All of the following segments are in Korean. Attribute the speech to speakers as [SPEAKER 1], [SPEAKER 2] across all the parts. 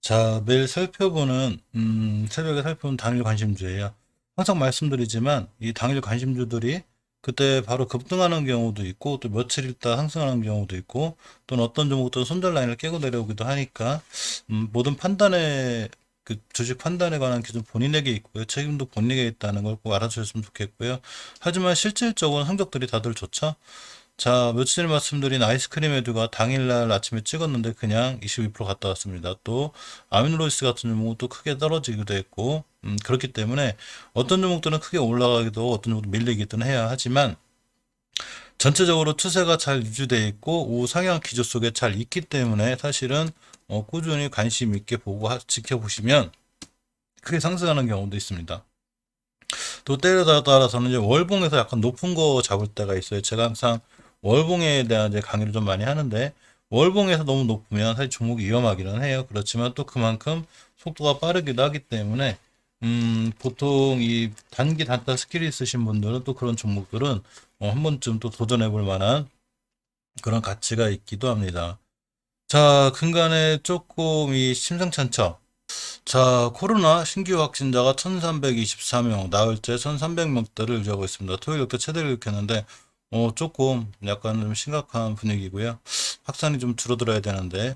[SPEAKER 1] 자, 매일 살펴보는, 새벽에 살펴보는 당일 관심주예요. 항상 말씀드리지만, 이 당일 관심주들이 그때 바로 급등하는 경우도 있고, 또 며칠 있다 상승하는 경우도 있고, 또는 어떤 종목들은 손절 라인을 깨고 내려오기도 하니까, 모든 판단에, 그 주식 판단에 관한 기준 본인에게 있고요. 책임도 본인에게 있다는 걸 꼭 알아주셨으면 좋겠고요. 하지만 실질적으로 성적들이 다들 좋죠. 자, 며칠 전에 말씀드린 아이스크림 에듀가 당일날 아침에 찍었는데 그냥 22% 갔다 왔습니다. 또 아미노로이스 같은 종목은 또 크게 떨어지기도 했고, 그렇기 때문에 어떤 종목들은 크게 올라가기도 하고 어떤 종목도 밀리기도 해야 하지만 전체적으로 추세가 잘 유지되어 있고 우상향 기조 속에 잘 있기 때문에 사실은 꾸준히 관심 있게 보고 지켜보시면 크게 상승하는 경우도 있습니다. 또 때려 따라서는 이제 월봉에서 약간 높은 거 잡을 때가 있어요. 제가 항상 월봉에 대한 이제 강의를 좀 많이 하는데 월봉에서 너무 높으면 사실 종목이 위험하기는 해요. 그렇지만 또 그만큼 속도가 빠르기도 하기 때문에 보통 이 단기 단타 스킬이 있으신 분들은 또 그런 종목들은 한 번쯤 또 도전해 볼 만한 그런 가치가 있기도 합니다. 자, 근간에 조금 이 심상찮죠? 자, 코로나 신규 확진자가 1324명, 나흘째 1300명대를 유지하고 있습니다. 토요일 역대 최대를 일으켰는데, 조금 약간 좀 심각한 분위기고요. 확산이 좀 줄어들어야 되는데,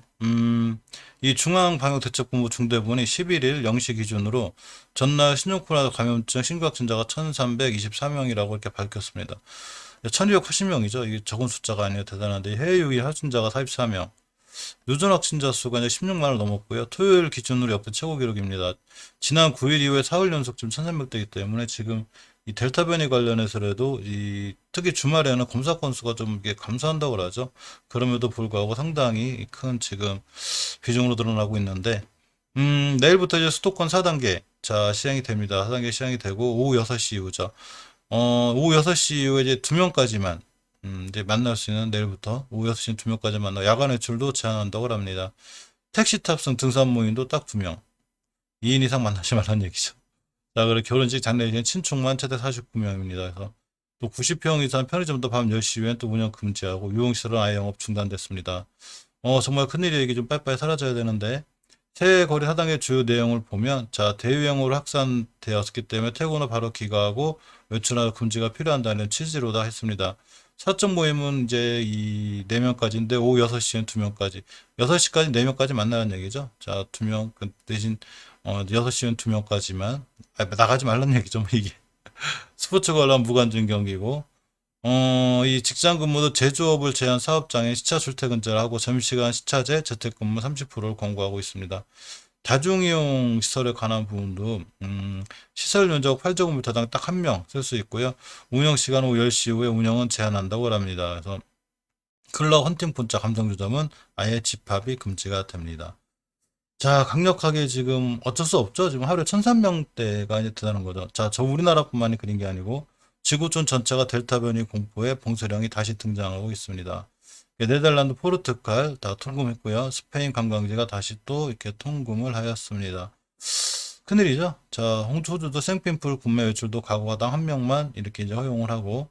[SPEAKER 1] 이 중앙방역대책본부 중대본이 11일 0시 기준으로 전날 신종 코로나 감염증 신규 확진자가 1324명이라고 이렇게 밝혔습니다. 1280명이죠. 이게 적은 숫자가 아니에요. 대단한데, 해외 유입 확진자가 44명. 누전 확진자 수가 이제 16만을 넘었고요. 토요일 기준으로 역대 최고 기록입니다. 지난 9일 이후에 사흘 연속 지금 1300대이기 때문에 지금 이 델타 변이 관련해서라도 이 특히 주말에는 검사 건수가 좀 이게 감소한다고 그러죠. 그럼에도 불구하고 상당히 큰 지금 비중으로 드러나고 있는데 내일부터 이제 수도권 4단계 자 시행이 됩니다. 4단계 시행이 되고 오후 6시 이후죠. 오후 6시 이후에 이제 2명까지만 이제 만날 수 있는 내일부터 오후 6시 2명까지 만나 야간 외출도 제한한다고 합니다. 택시 탑승 등산 모임도 딱 2명. 2인 이상 만나지 말라는 얘기죠. 자, 그리고 결혼식 장례식 친축만 최대 49명입니다. 그래서 또 90평 이상 편의점도 밤 10시 이후엔 또 운영 금지하고 유흥시설은 아예 영업 중단됐습니다. 정말 큰일이에요. 이게 좀 빨리빨리 사라져야 되는데 새해 거리 사당의 주요 내용을 보면 자 대유행으로 확산되었기 때문에 퇴근 후 바로 귀가하고 외출하는 금지가 필요한다는 취지로다 했습니다. 사적 모임은 이제 이 4명까지인데 오후 6시엔 2명까지 6시까지 4명까지 만나는 얘기죠. 자 2명 그 대신 6시엔 2명까지만 나가지 말라는 얘기죠. 뭐 이게 스포츠 관련 무관중 경기고 이 직장 근무도 제조업을 제한 사업장에 시차 출퇴근제를 하고 점심시간 시차제 재택근무 30%를 권고하고 있습니다. 다중이용 시설에 관한 부분도 시설 면적 8제곱미터당 딱 한 명 쓸 수 있고요. 운영 시간 오후 10시 이후에 운영은 제한한다고 합니다. 그래서 클럽 헌팅 분자 감성주점은 아예 집합이 금지가 됩니다. 자, 강력하게 지금 어쩔 수 없죠. 지금 하루에 1300명대가 이제 되는 거죠. 자, 저 우리나라뿐만이 그린 게 아니고 지구촌 전체가 델타 변이 공포에 봉쇄령이 다시 등장하고 있습니다. 네덜란드, 포르투갈 다 통금했고요. 스페인 관광지가 다시 또 이렇게 통금을 하였습니다. 큰일이죠. 자, 호주도 생필품 구매 외출도 가구가당 한 명만 이렇게 이제 허용을 하고,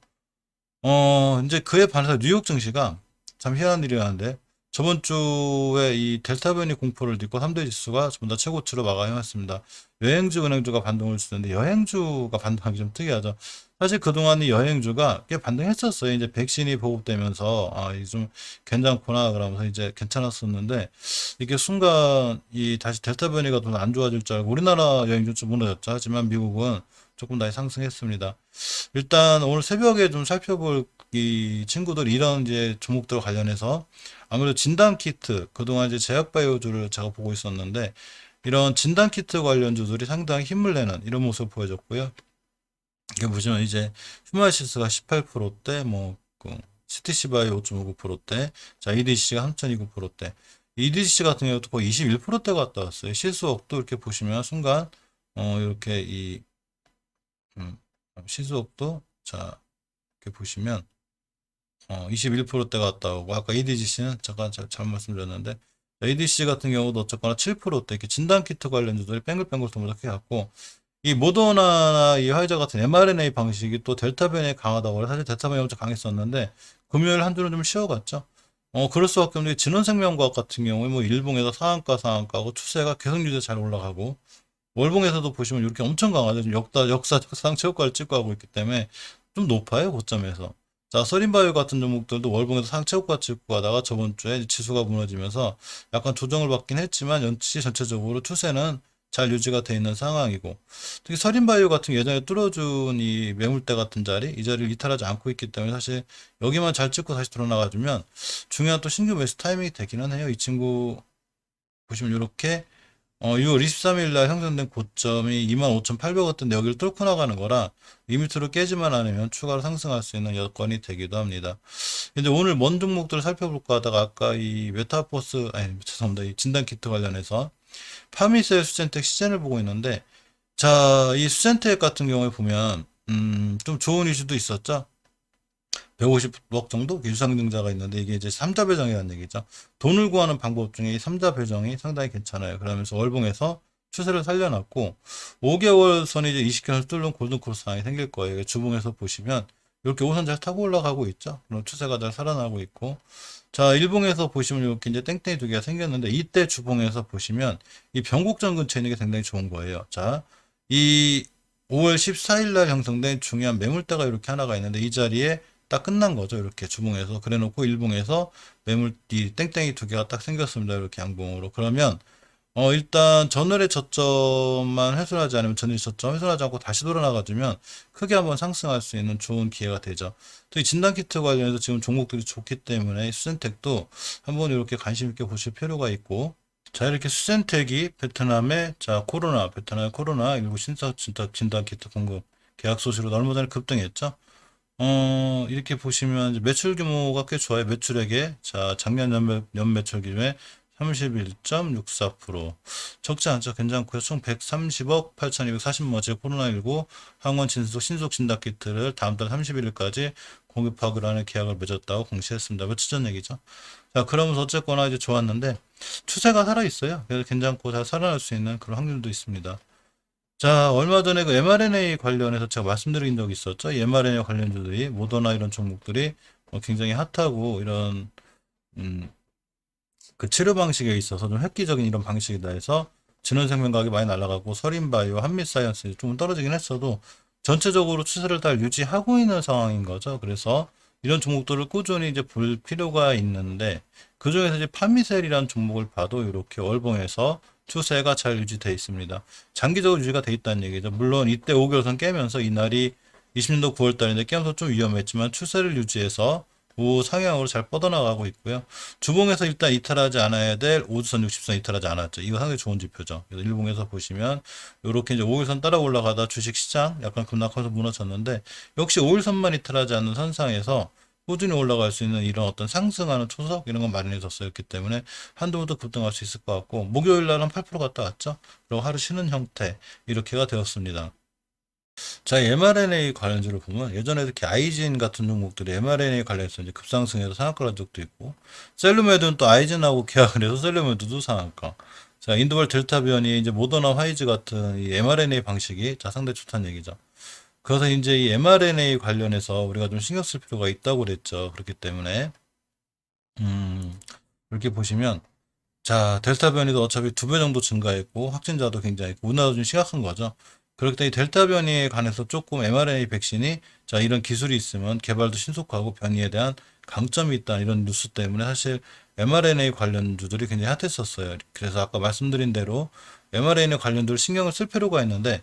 [SPEAKER 1] 이제 그에 반해서 뉴욕 증시가 참 희한한 일이었는데, 저번 주에 이 델타 변이 공포를 딛고 3대 지수가 전부 다 최고치로 마감해왔습니다. 여행주, 은행주가 반등을 주는데 여행주가 반등하기 좀 특이하죠. 사실 그동안 이 여행주가 꽤 반등했었어요. 이제 백신이 보급되면서 이게 좀 괜찮구나 그러면서 이제 괜찮았었는데 이게 순간 이 다시 델타 변이가 더 안 좋아질 줄 알고 우리나라 여행주 좀 무너졌죠. 하지만 미국은 조금 다시 상승했습니다. 일단 오늘 새벽에 좀 살펴볼 이 친구들 이런 이제 종목들 관련해서 아무래도 진단 키트 그동안 이제 제약바이오주를 제가 보고 있었는데 이런 진단 키트 관련주들이 상당히 힘을 내는 이런 모습을 보여줬고요. 이게 보시면 이제 휴마시스가 18%대 뭐그 CTC바이오 5.59%대 자 EDC가 3.29%대 EDC 같은 경우도 거의 21%대 갔다 왔어요. 실수업도 이렇게 보시면 순간 이렇게 이 실수업도 자 이렇게 보시면 21%대 갔다 오고 아까 EDGC는 잠깐 잘못 말씀드렸는데 EDC 같은 경우도 어쨌거나 7%대 이렇게 진단키트 관련주들이 뱅글뱅글 도면서 이렇게 갔고 이 모더나나 이 화이자 같은 mRNA 방식이 또 델타 변이에 강하다고 해서 사실 델타 변이 엄청 강했었는데 금요일 한 주는 좀 쉬어갔죠. 그럴 수밖에 없는 게 진원생명과학 같은 경우에 뭐 일봉에서 상한가고 추세가 계속 유지해 잘 올라가고 월봉에서도 보시면 이렇게 엄청 강하죠. 지금 역사적 상체효과를 찍고 하고 있기 때문에 좀 높아요, 고점에서. 자, 서린바이오 같은 종목들도 월봉에서 상체효과 찍고 가다가 저번 주에 지수가 무너지면서 약간 조정을 받긴 했지만 연치 전체적으로 추세는 잘 유지가 돼 있는 상황이고, 특히 서린바이오 같은 예전에 뚫어준 이 매물대 같은 자리, 이 자리를 이탈하지 않고 있기 때문에 사실 여기만 잘 찍고 다시 들어 나가주면 중요한 또 신규 매수 타이밍이 되기는 해요. 이 친구 보시면 이렇게 6월 23일 날 형성된 고점이 25,800원대인데 여기를 뚫고 나가는 거라 리미트로 깨지만 않으면 추가로 상승할 수 있는 여건이 되기도 합니다. 이제 오늘 먼 종목들을 살펴볼까 하다가 아까 이 메타포스, 아니, 죄송합니다. 이 진단키트 관련해서 파미셀 수젠텍 시젠을 보고 있는데, 자, 이 수젠텍 같은 경우에 보면, 좀 좋은 이슈도 있었죠. 150억 정도 유상증자가 있는데 이게 이제 삼자 배정이라는 얘기죠. 돈을 구하는 방법 중에 이 삼자 배정이 상당히 괜찮아요. 그러면서 월봉에서 추세를 살려놨고 5개월 선이 이제 20개월 뚫는 골든크로스 상황이 생길 거예요. 주봉에서 보시면 이렇게 우선 잘 타고 올라가고 있죠. 그럼 추세가 잘 살아나고 있고, 자, 일봉에서 보시면 이렇게 이제 땡땡이 두 개가 생겼는데 이때 주봉에서 보시면 이 변곡점 근처에 있는 게 굉장히 좋은 거예요. 자, 이 5월 14일 날 형성된 중요한 매물대가 이렇게 하나가 있는데 이 자리에 딱 끝난 거죠. 이렇게 주봉에서 그래놓고 일봉에서 매물띠 땡땡이 두 개가 딱 생겼습니다. 이렇게 양봉으로. 그러면 일단 전월의 저점만 훼손하지 않으면 전일 저점 훼손하지 않고 다시 돌아나가주면 크게 한번 상승할 수 있는 좋은 기회가 되죠. 또 이 진단키트 관련해서 지금 종목들이 좋기 때문에 수젠텍도 한번 이렇게 관심 있게 보실 필요가 있고, 자, 이렇게 수젠텍이 베트남의 자 코로나 베트남의 코로나19 신사 진단키트 공급 계약 소식으로 얼마 전에 급등했죠. 이렇게 보시면 이제 매출 규모가 꽤 좋아요. 매출액에, 자, 작년 연매출 기준에 31.64%. 적지 않죠. 괜찮고요. 총 130억 8,240만 제 코로나19 항원 신속 진단 키트를 다음 달 31일까지 공급하기로 하는 계약을 맺었다고 공시했습니다. 며칠 전 얘기죠. 자, 그러면서 어쨌거나 이제 좋았는데 추세가 살아 있어요. 그래서 괜찮고 잘 살아날 수 있는 그런 확률도 있습니다. 자, 얼마 전에 그 mRNA 관련해서 제가 말씀드린 적이 있었죠. 이 mRNA 관련주들이 모더나 이런 종목들이 굉장히 핫하고 이런 음, 그 치료 방식에 있어서 좀 획기적인 이런 방식이다 해서 진원생명 가격이 많이 날아가고 서린바이오, 한미사이언스 좀 떨어지긴 했어도 전체적으로 추세를 잘 유지하고 있는 상황인 거죠. 그래서 이런 종목들을 꾸준히 이제 볼 필요가 있는데 그중에서 이제 파미셀이라는 종목을 봐도 이렇게 월봉에서 추세가 잘 유지되어 있습니다. 장기적으로 유지가 돼 있다는 얘기죠. 물론 이때 5개월선 깨면서 이날이 20년도 9월 달인데 깨면서 좀 위험했지만 추세를 유지해서 우상향으로 잘 뻗어나가고 있고요. 주봉에서 일단 이탈하지 않아야 될 5주선 60선 이탈하지 않았죠. 이거 상당히 좋은 지표죠. 그래서 일봉에서 보시면 이렇게 이제 5일선 따라 올라가다 주식시장 약간 급락하면서 무너졌는데 역시 5일선만 이탈하지 않는 선상에서 꾸준히 올라갈 수 있는 이런 어떤 상승하는 초석 이런 건 마련해 줬었기 때문에 한두 번 더 급등할 수 있을 것 같고 목요일 날 한 8% 갔다 왔죠. 그리고 하루 쉬는 형태 이렇게가 되었습니다. 자, mRNA 관련주를 보면 예전에 이렇게 아이진 같은 종목들이 mRNA 관련해서 이제 급상승해서 상한가 간 적도 있고, 셀루메드는 또 아이진하고 계약을 해서 셀루메드도 상한가. 자, 인도발 델타 변이 이제 모더나 화이즈 같은 이 mRNA 방식이 자 상당히 좋다는 얘기죠. 그래서 이제 이 mRNA 관련해서 우리가 좀 신경 쓸 필요가 있다고 그랬죠. 그렇기 때문에 이렇게 보시면 자, 델타 변이도 어차피 2배 정도 증가했고 확진자도 굉장히 있고 우리나라도 좀 심각한 거죠. 그렇기 때문에 델타 변이에 관해서 조금 mRNA 백신이 자 이런 기술이 있으면 개발도 신속하고 변이에 대한 강점이 있다 이런 뉴스 때문에 사실 mRNA 관련주들이 굉장히 핫했었어요. 그래서 아까 말씀드린 대로 mRNA 관련주를 신경을 쓸 필요가 있는데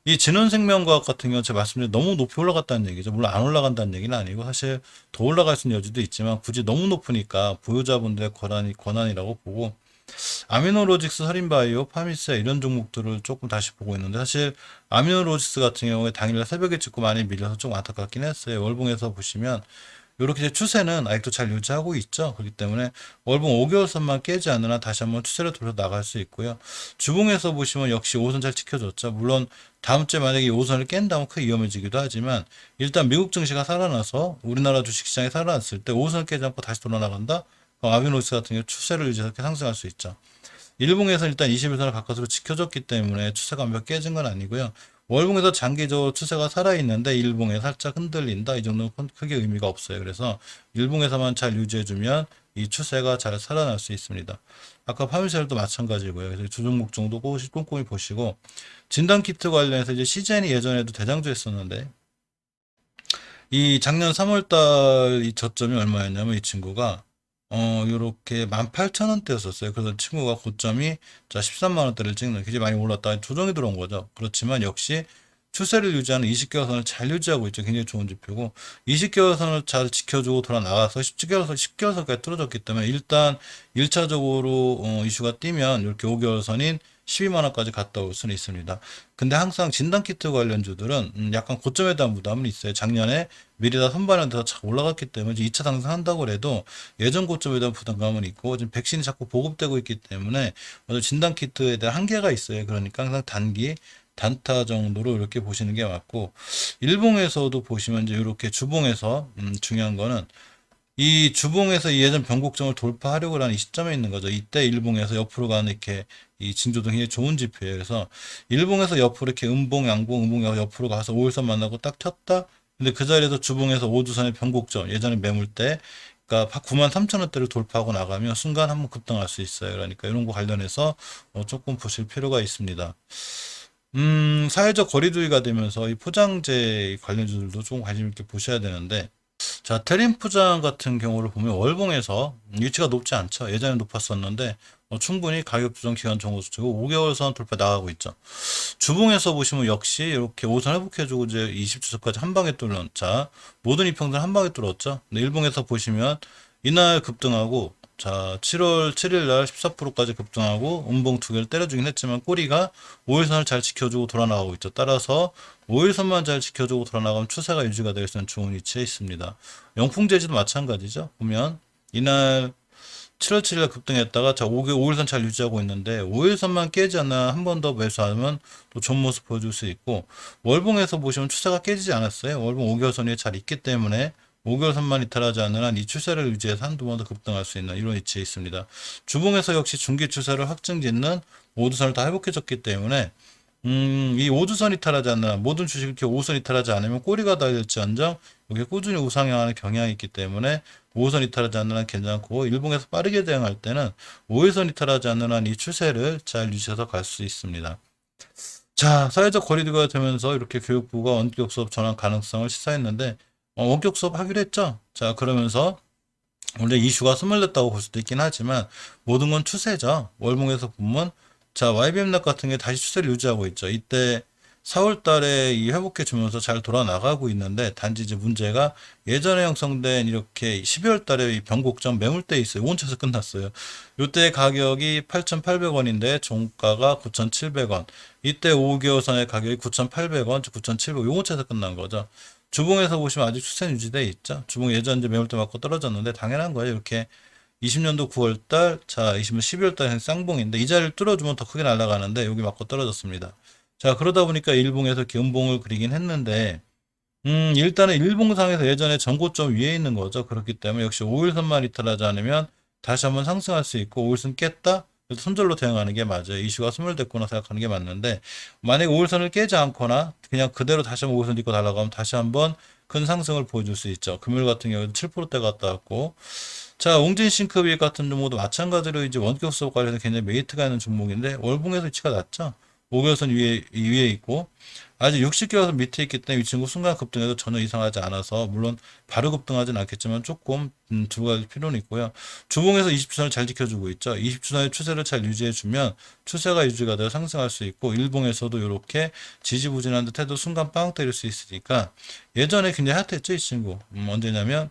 [SPEAKER 1] 이 진원생명과학 같은 경우는 제가 말씀드린 너무 높이 올라갔다는 얘기죠. 물론 안 올라간다는 얘기는 아니고 사실 더 올라갈 수 있는 여지도 있지만 굳이 너무 높으니까 보유자분들의 권한이라고 보고 아미노로직스, 서린바이오, 파미세 이런 종목들을 조금 다시 보고 있는데 사실 아미노로직스 같은 경우에 당일날 새벽에 찍고 많이 밀려서 좀 안타깝긴 했어요. 월봉에서 보시면 이렇게 추세는 아직도 잘 유지하고 있죠. 그렇기 때문에 월봉 5개월선만 깨지 않는 한 다시 한번 추세를 돌려 나갈 수 있고요. 주봉에서 보시면 역시 5선 잘 지켜줬죠. 물론 다음 주에 만약에 5선을 깬다면 크게 위험해지기도 하지만 일단 미국 증시가 살아나서 우리나라 주식시장이 살아났을 때 5선을 깨지 않고 다시 돌아 나간다. 아비노스 같은 경우 추세를 유지해서 상승할 수 있죠. 일봉에서 일단 21선을 가까스로 지켜줬기 때문에 추세가 완벽히 깨진 건 아니고요. 월봉에서 장기적으로 추세가 살아있는데 일봉에 살짝 흔들린다. 이 정도는 크게 의미가 없어요. 그래서 일봉에서만 잘 유지해주면 이 추세가 잘 살아날 수 있습니다. 아까 파미셀도 마찬가지고요. 그래서 두 종목 정도 꼼꼼히 보시고, 진단키트 관련해서 이제 시젠이 예전에도 대장주 했었는데, 이 작년 3월달 이 저점이 얼마였냐면 이 친구가 요렇게 18,000원대였었어요. 그래서 친구가 고점이 자 13만 원대를 찍는 굉장히 많이 올랐다 조정이 들어온 거죠. 그렇지만 역시 추세를 유지하는 20개월 선을 잘 유지하고 있죠. 굉장히 좋은 지표고 20개월 선을 잘 지켜주고 돌아 나가서 10개월 선까지 뚫어졌기 때문에 일단 1차적으로 이슈가 뛰면 이렇게 5개월 선인 12만 원까지 갔다 올 수는 있습니다. 근데 항상 진단키트 관련주들은 약간 고점에 대한 부담은 있어요. 작년에 미리다 선반영돼서 착 올라갔기 때문에 2차 상승한다고 해도 예전 고점에 대한 부담감은 있고 지금 백신이 자꾸 보급되고 있기 때문에 진단키트에 대한 한계가 있어요. 그러니까 항상 단기 단타 정도로 이렇게 보시는 게 맞고 일봉에서도 보시면 이제 이렇게 주봉에서 중요한 거는 이 주봉에서 예전 변곡점을 돌파하려고 하는 이 시점에 있는 거죠. 이때 일봉에서 옆으로 가는 이렇게 이 징조등이 좋은 지표예요. 그래서 일봉에서 옆으로 이렇게 음봉, 양봉, 음봉 옆으로 가서 5일선 만나고 딱 쳤다. 근데 그 자리에서 주봉에서 5주선의 변곡점, 예전에 매물대, 그러니까 93,000원대를 돌파하고 나가면 순간 한번 급등할 수 있어요. 그러니까 이런 거 관련해서 조금 보실 필요가 있습니다. 사회적 거리두기가 되면서 이 포장재 관련주들도 좀 관심 있게 보셔야 되는데, 자, 테린 포장 같은 경우를 보면 월봉에서 위치가 높지 않죠. 예전에 높았었는데 충분히 가격 조정 기간 정도 수치고 5개월 선 돌파 나가고 있죠. 주봉에서 보시면 역시 이렇게 5선 회복해주고 이제 20주선까지 한 방에 뚫는 자 모든 이평선 한 방에 뚫었죠. 근데 일봉에서 보시면 이날 급등하고 자 7월 7일 날 14%까지 급등하고 음봉 두 개를 때려주긴 했지만 꼬리가 5일선을 잘 지켜주고 돌아 나가고 있죠. 따라서 5일선만 잘 지켜주고 돌아 나가면 추세가 유지가 될 수 있는 좋은 위치에 있습니다. 영풍재지도 마찬가지죠. 보면 이날 7월 7일 급등했다가 자 5일선 잘 유지하고 있는데 5일선만 깨지 않아 한 번 더 매수하면 또 좋은 모습 보여줄 수 있고 월봉에서 보시면 추세가 깨지지 않았어요. 월봉 5개월선 위에 잘 있기 때문에 5개월선만 이탈하지 않는 한 이 추세를 유지해서 한두 번 더 급등할 수 있는 이런 위치에 있습니다. 주봉에서 역시 중기 추세를 확증짓는 5주선을 다 회복해줬기 때문에 이 5주선 이탈하지 않는 한 모든 주식을 이렇게 5선 이탈하지 않으면 꼬리가 달릴지언정 이게 꾸준히 우상향하는 경향이 있기 때문에 5선 이탈하지 않는 한 괜찮고 일봉에서 빠르게 대응할 때는 5일선 이탈하지 않는 한 이 추세를 잘 유지해서 갈 수 있습니다. 자, 사회적 거리두기가 되면서 이렇게 교육부가 원격 수업 전환 가능성을 시사했는데 원격 수업 하기로 했죠. 자, 그러면서 원래 이슈가 소멸됐다고 볼 수도 있긴 하지만 모든 건 추세죠. 월봉에서 보면 자 YBM락 같은 게 다시 추세를 유지하고 있죠. 이때 4월 달에 이 회복해 주면서 잘 돌아 나가고 있는데 단지 이제 문제가 예전에 형성된 이렇게 12월 달에 이 변곡점 매물대 있어요. 원차에서 끝났어요. 이때 가격이 8,800원인데 종가가 9,700원. 이때 5개월 선의 가격이 9,800원, 9,700원 요거차에서 끝난 거죠. 주봉에서 보시면 아직 추세는 유지돼 있죠. 주봉 예전 이제 매물대 맞고 떨어졌는데 당연한 거예요. 이렇게 20년도 9월달, 자, 20년 12월달 쌍봉인데 이 자리를 뚫어주면 더 크게 날아가는데 여기 맞고 떨어졌습니다. 자, 그러다 보니까 일봉에서 이렇게 음봉을 그리긴 했는데, 일단은 일봉상에서 예전에 전고점 위에 있는 거죠. 그렇기 때문에 역시 5일선만 이탈하지 않으면 다시 한번 상승할 수 있고 5일선 깼다? 손절로 대응하는 게 맞아요. 이슈가 소멸됐구나 생각하는 게 맞는데 만약에 5일선을 깨지 않거나 그냥 그대로 다시 한번 5일선 딛고 달라가면 다시 한번 큰 상승을 보여줄 수 있죠. 금요일 같은 경우에도 7%대 갔다 왔고 자, 웅진싱크비 같은 종목도 마찬가지로 이제 원격 수업 관련해서 굉장히 메리트가 있는 종목인데 월봉에서 위치가 낮죠. 5개월선 위에 있고 아직 60개월선 밑에 있기 때문에 이 친구 순간 급등해도 전혀 이상하지 않아서 물론 바로 급등하진 않겠지만 조금 두고 필요는 있고요. 주봉에서 20주선을 잘 지켜주고 있죠. 20주선의 추세를 잘 유지해주면 추세가 유지가 되어 상승할 수 있고 일봉에서도 이렇게 지지부진한 듯 해도 순간 빵 때릴 수 있으니까 예전에 굉장히 핫했죠 이 친구. 언제냐면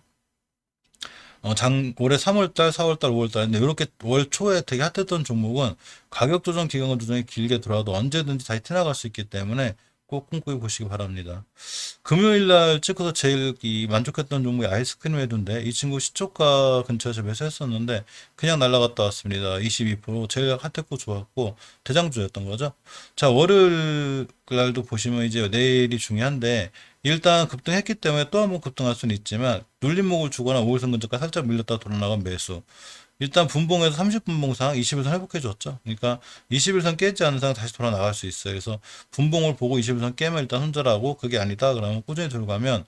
[SPEAKER 1] 올해 3월달, 4월달, 5월달, 근데 이렇게 월 초에 되게 핫했던 종목은 가격 조정 기간 조정이 길게 들어와도 언제든지 다시 튀어나갈 수 있기 때문에 꼭 꼼꼼히 보시기 바랍니다. 금요일 날 찍어서 제일 만족했던 종목이 아이스크림 회도인데 이 친구 시초가 근처에서 매수했었는데 그냥 날아갔다 왔습니다. 22% 제일 핫했고 좋았고 대장주였던 거죠. 자, 월요일 날도 보시면 이제 내일이 중요한데 일단 급등했기 때문에 또 한번 급등할 수는 있지만 눌림목을 주거나 5일선 근처까지 살짝 밀렸다 돌아 나간 매수. 일단 분봉에서 30분봉 상 21선 회복해 줬죠. 그러니까 21선 깨지 않는 상 다시 돌아 나갈 수 있어요. 그래서 분봉을 보고 21선 깨면 일단 손절하고, 그게 아니다 그러면 꾸준히 들고 가면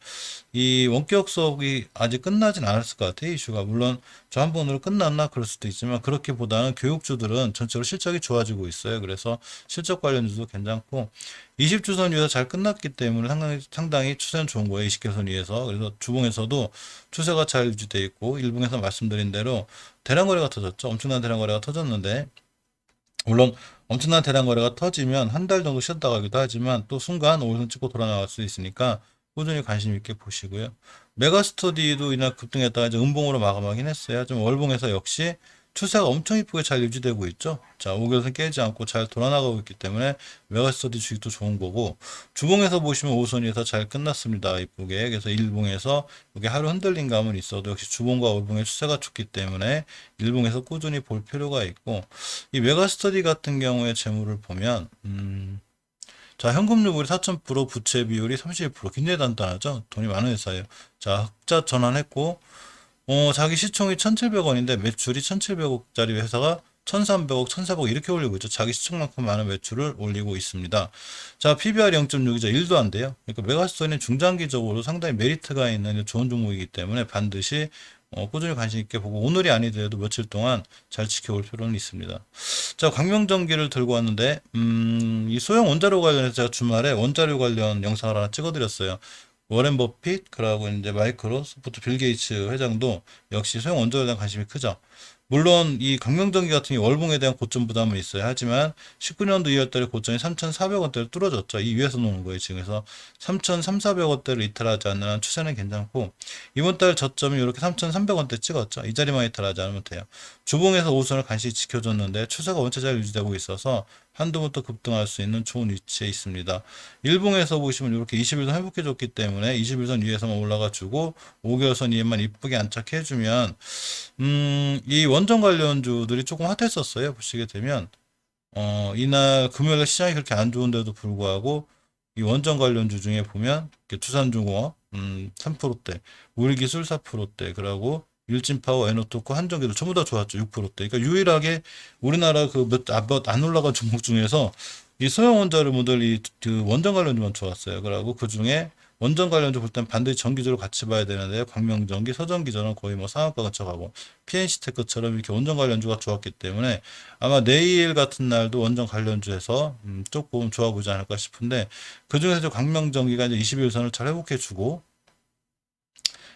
[SPEAKER 1] 이 원격 수업이 아직 끝나진 않았을 것 같아요. 이슈가 물론 저 한 번으로 끝났나 그럴 수도 있지만, 그렇기보다는 교육주들은 전체로 실적이 좋아지고 있어요. 그래서 실적 관련주도 괜찮고, 20주선 위에서 잘 끝났기 때문에 상당히 추세는 좋은 거예요. 20개선 위에서. 그래서 주봉에서도 추세가 잘 유지돼 있고, 일봉에서 말씀드린 대로 대량 거래가 터졌죠. 엄청난 대량 거래가 터졌는데, 물론 엄청난 대량 거래가 터지면 한 달 정도 쉬었다 가기도 하지만, 또 순간 5일선 찍고 돌아 나갈 수 있으니까 꾸준히 관심 있게 보시고요. 메가스터디도 이날 급등했다가 이제 음봉으로 마감하긴 했어요. 좀 월봉에서 역시 추세가 엄청 이쁘게 잘 유지되고 있죠. 자, 5개선 깨지 않고 잘 돌아나가고 있기 때문에 메가스터디 주식도 좋은 거고, 주봉에서 보시면 5선에서 잘 끝났습니다. 이쁘게. 그래서 일봉에서 이게 하루 흔들린 감은 있어도 역시 주봉과 월봉의 추세가 좋기 때문에 일봉에서 꾸준히 볼 필요가 있고, 이 메가스터디 같은 경우에 재물을 보면 자, 현금유불이 4,000%, 부채 비율이 31%, 굉장히 단단하죠. 돈이 많은 회사예요. 자, 흑자 전환했고, 자기 시총이 1,700원인데 매출이 1,700억짜리 회사가 1,300억, 1,400억 이렇게 올리고 있죠. 자기 시총만큼 많은 매출을 올리고 있습니다. 자, PBR 0.6이죠. 1도 안 돼요. 그러니까 메가스터디는 중장기적으로 상당히 메리트가 있는 좋은 종목이기 때문에 반드시 꾸준히 관심 있게 보고, 오늘이 아니더라도 며칠 동안 잘 지켜볼 필요는 있습니다. 자, 광명전기를 들고 왔는데, 이 소형 원자로 관련해서 제가 주말에 원자료 관련 영상을 하나 찍어드렸어요. 워렌 버핏, 그러고 이제 마이크로소프트 빌 게이츠 회장도 역시 소형 원자로에 대한 관심이 크죠. 물론 이 강명전기 같은 경우 월봉에 대한 고점 부담은 있어요. 하지만 19년도 2월달에 고점이 3,400원대를 뚫어줬죠. 이 위에서 노는 거예요. 지금. 그래서 3,300~400원대를 이탈하지 않는 한 추세는 괜찮고, 이번 달 저점이 이렇게 3,300원대 찍었죠. 이 자리만 이탈하지 않으면 돼요. 주봉에서 5선을 간신히 지켜줬는데 추세가 원체 잘 유지되고 있어서 한두 번 더 급등할 수 있는 좋은 위치에 있습니다. 일봉에서 보시면 이렇게 21선 회복해줬기 때문에 21선 위에서만 올라가주고 5개월선 위에만 이쁘게 안착해주면, 이 원전 관련주들이 조금 핫했었어요. 보시게 되면, 이날 금요일에 시장이 그렇게 안 좋은데도 불구하고 이 원전 관련주 중에 보면 두산중공업 3%대, 우리기술 4%대, 그리고 일진파워, 에너토크, 한전기도 전부 다 좋았죠. 6%대. 그러니까 유일하게 우리나라 그 안 올라간 종목 중에서 이 소형 원자로모델 그 원전 관련주만 좋았어요. 그리고 그 중에 원전 관련주 볼 땐 반드시 전기주로 같이 봐야 되는데, 광명전기, 서전기전은 거의 뭐 상한가 거쳐가고, PNC테크처럼 이렇게 원전 관련주가 좋았기 때문에 아마 내일 같은 날도 원전 관련주에서 조금 좋아 보이지 않을까 싶은데, 그 중에서 광명전기가 이제 21선을 잘 회복해주고,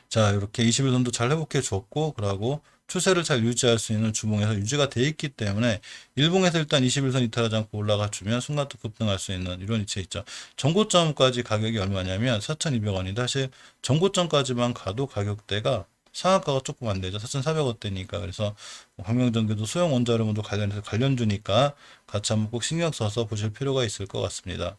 [SPEAKER 1] 자, 이렇게 21선도 잘 회복해 줬고, 그러고 추세를 잘 유지할 수 있는 주봉에서 유지가 돼 있기 때문에 일봉에서 일단 21선 이탈하지 않고 올라가 주면 순간 또 급등할 수 있는 이런 위치에 있죠. 전고점까지 가격이 얼마냐면 4,200원인데, 사실 전고점까지만 가도 가격대가 상한가가 조금 안 되죠. 4,400원대니까. 그래서 광명전기도 소형 원자로도 관련해서 관련주니까 같이 한번 꼭 신경 써서 보실 필요가 있을 것 같습니다.